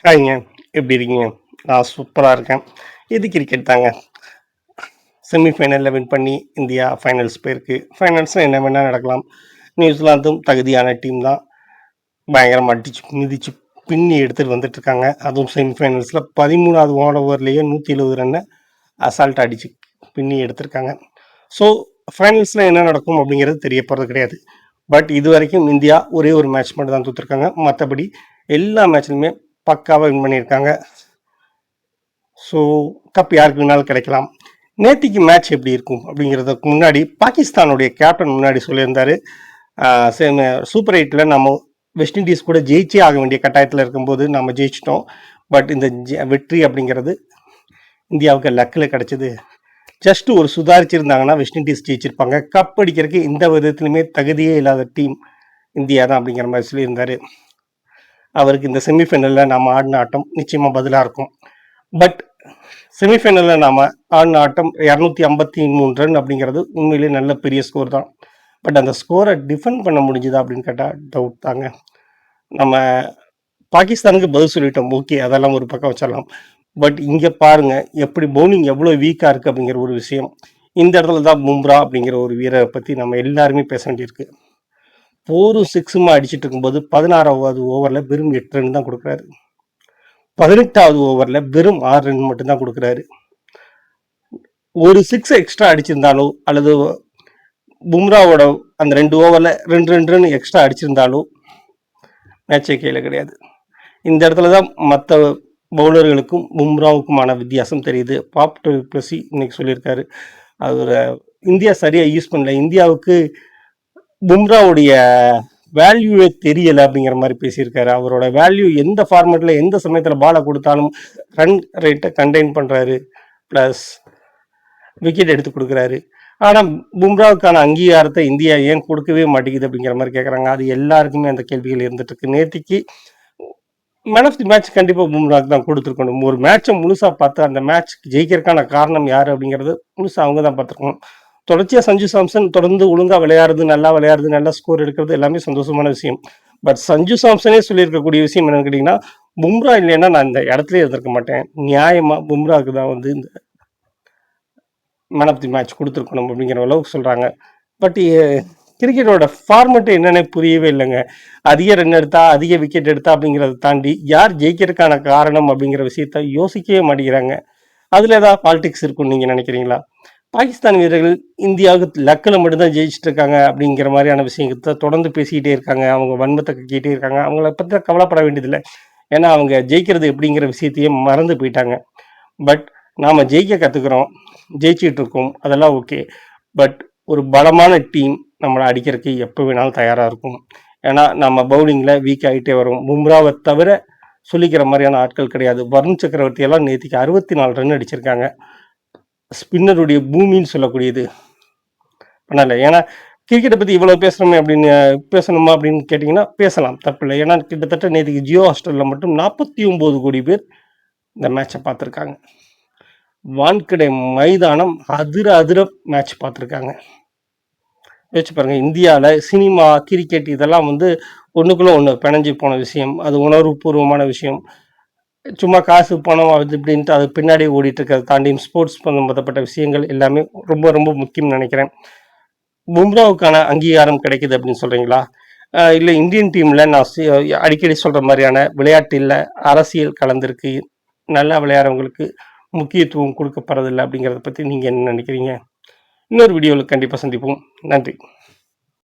ஹாய்ங்க. எப்படி இருக்கீங்க? நான் சூப்பராக இருக்கேன். இது கிரிக்கெட் தாங்க. செமிஃபைனலில் வின் பண்ணி இந்தியா ஃபைனல்ஸ் போயிருக்கு. ஃபைனல்ஸில் என்ன வேணால் நடக்கலாம். நியூசிலாந்தும் தகுதியான டீம் தான். பயங்கரமாக அடிச்சு மிதிச்சு பின்னி எடுத்துகிட்டு வந்துட்டுருக்காங்க. அதுவும் செமிஃபைனல்ஸில் 13வது ஓவர்லேயே 170 ரன்னை அசால்ட்டாக அடிச்சு பின்னி எடுத்திருக்காங்க. ஸோ ஃபைனல்ஸில் என்ன நடக்கும் அப்படிங்கிறது தெரிய போகிறது கிடையாது. பட் இது வரைக்கும் இந்தியா ஒரே ஒரு மேட்ச் மட்டும் தான் தோற்றுருக்காங்க. மற்றபடி எல்லா மேட்ச்லையுமே பக்காவாக வின் பண்ணியிருக்காங்க. ஸோ கப் யாருக்கு வேணாலும் கிடைக்கலாம். நேத்திக்கு மேட்ச் எப்படி இருக்கும் அப்படிங்கிறதுக்கு முன்னாடி பாகிஸ்தானுடைய கேப்டன் முன்னாடி சொல்லியிருந்தாரு, சூப்பர் 8ல் நம்ம வெஸ்ட் இண்டீஸ் கூட ஜெயிச்சே ஆக வேண்டிய கட்டாயத்தில் இருக்கும்போது நம்ம ஜெயிச்சிட்டோம். பட் இந்த வெற்றி அப்படிங்கிறது இந்தியாவுக்கு லக்கில் கிடைச்சது. ஜஸ்ட் ஒரு சுதாரிச்சிருந்தாங்கன்னா வெஸ்ட் இண்டீஸ் ஜெயிச்சிருப்பாங்க. கப் அடிக்கிறதுக்கு இந்த விதத்துலையுமே தகுதியே இல்லாத டீம் இந்தியா தான் அப்படிங்கிற மாதிரி சொல்லியிருந்தாரு. அவருக்கு இந்த செமிஃபைனலில் நம்ம ஆடின ஆட்டம் நிச்சயமாக பதிலாக இருக்கும். பட் செமிஃபைனலில் நாம் ஆடின ஆட்டம் 253 ரன் அப்படிங்கிறது உண்மையிலே நல்ல பெரிய ஸ்கோர் தான். பட் அந்த ஸ்கோரை டிஃபெண்ட் பண்ண முடிஞ்சுதா அப்படின்னு கேட்டால் டவுட் தாங்க. நம்ம பாகிஸ்தானுக்கு பதில் சொல்லிட்டோம், ஓகே, அதெல்லாம் ஒரு பக்கம் வச்சிடலாம். பட் இங்கே பாருங்கள் எப்படி பவுலிங் எவ்வளோ வீக்காக இருக்குது அப்படிங்கிற ஒரு விஷயம். இந்த இடத்துல தான் பும்ரா அப்படிங்கிற ஒரு வீரரை பற்றி நம்ம எல்லாருமே பேச வேண்டியிருக்கு. 4 6 அடிச்சுட்டு இருக்கும்போது 16வது ஓவரில் வெறும் 8 ரன் தான் கொடுக்குறாரு. 18வது ஓவரில் வெறும் 6 ரன் மட்டும்தான் கொடுக்குறாரு. ஒரு 6 எக்ஸ்ட்ரா அடிச்சிருந்தாலோ அல்லது பும்ராவோட அந்த 2 ஓவரில் 2 ரன் எக்ஸ்ட்ரா அடிச்சிருந்தாலோ மேட்சே கையில் கிடையாது. இந்த இடத்துல தான் மற்ற பவுலர்களுக்கும் பும்ராவுக்குமான வித்தியாசம் தெரியுது. பாப் டுப்ளசி இன்னைக்கு சொல்லியிருக்காரு, அவர் இந்தியா சரியாக யூஸ் பண்ணல, இந்தியாவுக்கு பும்ராவுடைய வேல்யூவே தெரியலை அப்படிங்கிற மாதிரி பேசியிருக்காரு. அவரோட வேல்யூ எந்த ஃபார்மேட்டில் எந்த சமயத்தில் பாலை கொடுத்தாலும் ரன் ரேட்டை கண்டெயின் பண்ணுறாரு, ப்ளஸ் விக்கெட் எடுத்து கொடுக்குறாரு. ஆனால் பும்ராவுக்கான அங்கீகாரத்தை இந்தியா ஏன் கொடுக்கவே மாட்டேங்குது அப்படிங்கிற மாதிரி கேட்குறாங்க. அது எல்லாருக்குமே அந்த கேள்விகள் இருந்துட்டுருக்கு. நேற்றுக்கு மேன் ஆஃப் தி மேட்ச் கண்டிப்பாக பும்ராவுக்கு தான் கொடுத்துருக்கணும். ஒரு மேட்சை முழுசாக பார்த்து அந்த மேட்ச் ஜெயிக்கிறதுக்கான காரணம் யார் அப்படிங்கிறது முழுசாக அவங்க தான் பார்த்துருக்கணும். தொடர்ச்சியாக சஞ்சு சாம்சன் தொடர்ந்து ஒழுங்காக விளையாடுறது, நல்லா விளையாடுறது, நல்லா ஸ்கோர் எடுக்கிறது எல்லாமே சந்தோஷமான விஷயம். பட் சஞ்சு சாம்சனே சொல்லியிருக்கக்கூடிய விஷயம் என்னன்னு கேட்டிங்கன்னா, பும்ரா இல்லைன்னா நான் இந்த இடத்துல இருந்திருக்க மாட்டேன், நியாயமாக பும்ராவுக்கு தான் வந்து இந்த மேன் ஆஃப் தி மேட்ச் கொடுத்துருக்கணும் அப்படிங்கிற அளவுக்கு சொல்கிறாங்க. பட் கிரிக்கெட்டோட ஃபார்மெட்டு என்னென்ன புரியவே இல்லைங்க. அதிக ரன் எடுத்தா, அதிக விக்கெட் எடுத்தா அப்படிங்கிறத தாண்டி யார் ஜெயிக்கிறதுக்கான காரணம் அப்படிங்கிற விஷயத்த யோசிக்கவே மாட்டேங்கிறாங்க. அதில் ஏதாவது பாலிடிக்ஸ் இருக்குன்னு நீங்கள் நினைக்கிறீங்களா? பாகிஸ்தான் வீரர்கள் இந்தியாவுக்கு லக்கில் மட்டும்தான் ஜெயிச்சுட்டு இருக்காங்க அப்படிங்கிற மாதிரியான விஷயத்தை தொடர்ந்து பேசிக்கிட்டே இருக்காங்க. அவங்க வன்மத்தை கக்கிட்டே இருக்காங்க. அவங்கள பற்றி கவலைப்பட வேண்டியதில்லை, ஏன்னா அவங்க ஜெயிக்கிறது எப்படிங்கிற விஷயத்தையே மறந்து போயிட்டாங்க. பட் நாம் ஜெயிக்க கற்றுக்குறோம், ஜெயிச்சிட்டு இருக்கோம், அதெல்லாம் ஓகே. பட் ஒரு பலமான டீம் நம்மளை அடிக்கிறதுக்கு எப்போ வேணாலும் தயாராக இருக்கும். ஏன்னா நம்ம பவுலிங்கில் வீக் ஆகிட்டே வரும். பும்ராவை தவிர சொல்லிக்கிற மாதிரியான ஆட்கள் கிடையாது. வருண் சக்கரவர்த்தி எல்லாம் நேற்றுக்கு 64 ரன் அடிச்சிருக்காங்க. ஸ்பின்னருடைய பூமின்னு சொல்லக்கூடியது பண்ணலை. ஏன்னா கிரிக்கெட்டை பற்றி இவ்வளோ பேசுகிறோமே அப்படின்னு பேசணுமா அப்படின்னு கேட்டிங்கன்னா பேசலாம், தப்பில்லை. ஏன்னா கிட்டத்தட்ட நேற்றுக்கு ஜியோ ஹாஸ்டலில் மட்டும் 49 கோடி பேர் இந்த மேட்சை பார்த்துருக்காங்க. வான்கடை மைதானம் அதிர மேட்ச் பார்த்துருக்காங்க. யோசிச்சு பாருங்கள், இந்தியாவில் சினிமா, கிரிக்கெட் இதெல்லாம் வந்து ஒன்றுக்குள்ளே ஒன்று பிணைஞ்சு போன விஷயம். அது உணர்வுபூர்வமான விஷயம். சும்மா காசு பணம் அது இப்படின்ட்டு அது பின்னாடி ஓடிட்டு இருக்கிறத தாண்டி ஸ்போர்ட்ஸ் சம்பந்தப்பட்ட விஷயங்கள் எல்லாமே ரொம்ப ரொம்ப முக்கியம்னு நினைக்கிறேன். பும்ராவுக்கான அங்கீகாரம் கிடைக்குது அப்படின்னு சொல்கிறீங்களா? இல்லை இந்தியன் டீமில் நான் அடிக்கடி சொல்கிற மாதிரியான விளையாட்டில் அரசியல் கலந்துருக்கு, நல்லா விளையாடுறவங்களுக்கு முக்கியத்துவம் கொடுக்கப்படுறதில்லை அப்படிங்கிறத பற்றி நீங்கள் என்ன நினைக்கிறீங்க? இன்னொரு வீடியோவில் கண்டிப்பாக சந்திப்போம். நன்றி.